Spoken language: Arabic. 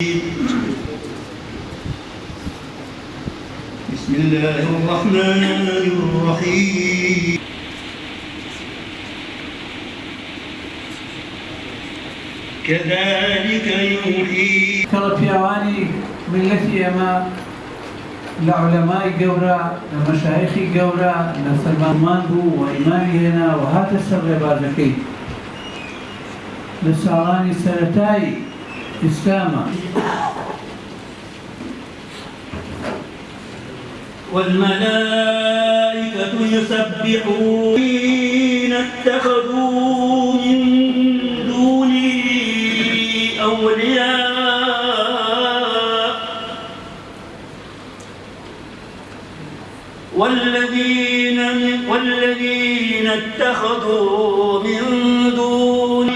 بسم الله الرحمن الرحيم. كذلك يوحي كربيواني ملتي أما لعلماء جورا لمشايخ جورا لسلمان بو وإمامي هنا وهات السر بازكي لسالاني سرتاي إسلاما والملائكة يسبحون اتخذوا من دونه أولياء والذين اتخذوا من دونه